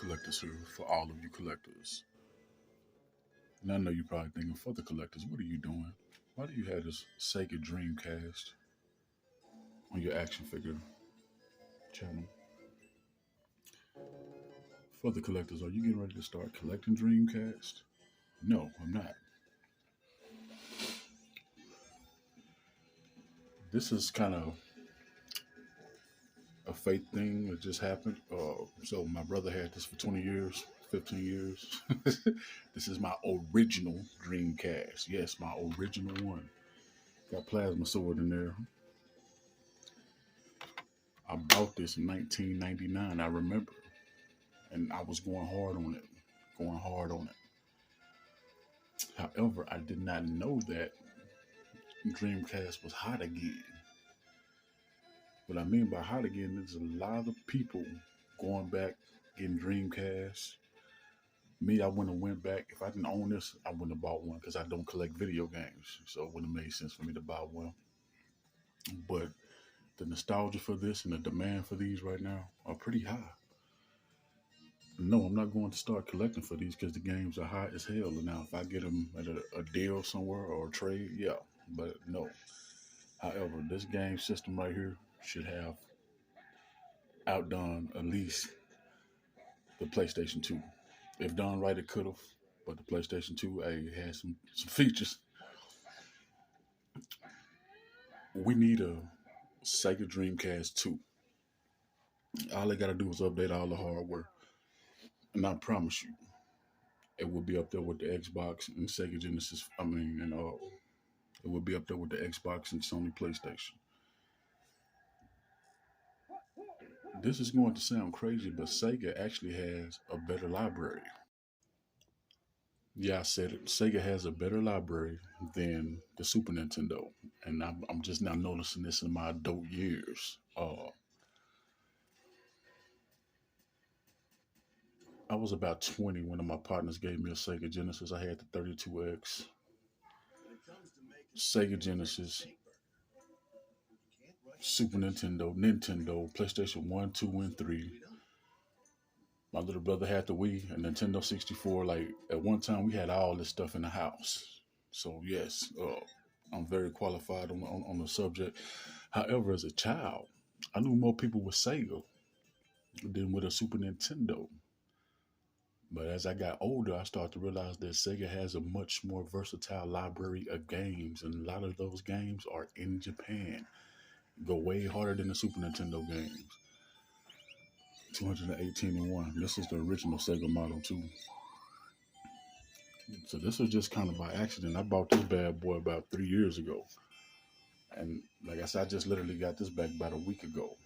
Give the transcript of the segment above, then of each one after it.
Collectors here for all of you collectors. And I know you're probably thinking, for the collectors, what are you doing? Why do you have this Sega Dreamcast on your action figure channel? For the collectors, are you getting ready to start collecting Dreamcast? No, I'm not. This is kind of a fate thing that just happened. So my brother had this for 20 years, 15 years. This is my original Dreamcast. Yes, my original one. Got plasma sword in there. I bought this in 1999. I remember, and I was going hard on it, going hard on it. However, I did not know that Dreamcast was hot again. What I mean by hot again is a lot of people going back, getting Dreamcast. Me, I wouldn't have went back. If I didn't own this, I wouldn't have bought one because I don't collect video games. So it wouldn't have made sense for me to buy one. But the nostalgia for this and the demand for these right now are pretty high. No, I'm not going to start collecting for these because the games are high as hell. And now, if I get them at a deal somewhere or a trade, yeah. But no. However, this game system right here should have outdone at least the PlayStation 2. If done right, it could have. But the PlayStation 2 had some features. We need a Sega Dreamcast 2. All they got to do is update all the hardware. And I promise you, it will be up there with the Xbox and Sega Genesis. It will be up there with the Xbox and Sony PlayStation. This is going to sound crazy, but Sega actually has a better library. Yeah, I said it. Sega has a better library than the Super Nintendo. And I'm just now noticing this in my adult years. I was about 20 when one of my partners gave me a Sega Genesis. I had the 32X, Sega Genesis, Super Nintendo, PlayStation 1, 2, and 3. My little brother had the Wii and Nintendo 64. Like, at one time, we had all this stuff in the house. So, yes, I'm very qualified on the subject. However, as a child, I knew more people with Sega than with a Super Nintendo. But as I got older, I started to realize that Sega has a much more versatile library of games. And a lot of those games are in Japan. Go way harder than the Super Nintendo games. 218 and 1. This is the original Sega model too. So this was just kind of by accident. I bought this bad boy about 3 years ago. And like I said, I just literally got this back about a week ago.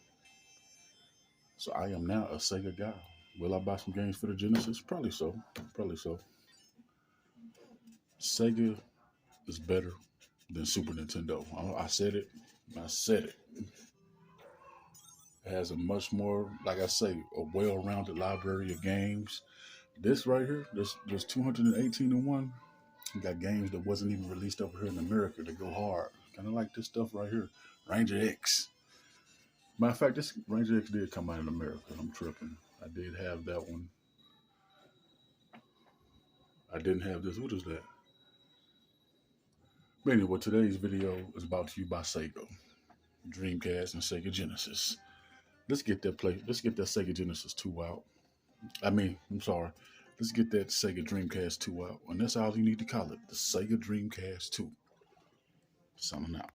So I am now a Sega guy. Will I buy some games for the Genesis? Probably so. Probably so. Sega is better than Super Nintendo. I said it. I said it. It has a much more, like I say, a well-rounded library of games. This right here, there's 218 and 1. You got games that wasn't even released over here in America that go hard. Kind of like this stuff right here. Ranger X. Matter of fact, this Ranger X did come out in America. I'm tripping. I did have that one. I didn't have this. What is that? But anyway, today's video is brought to you by Sega, Dreamcast, and Sega Genesis. Let's get that Sega Genesis 2 out. Let's get that Sega Dreamcast 2 out. And that's all you need to call it, the Sega Dreamcast 2. Signing out.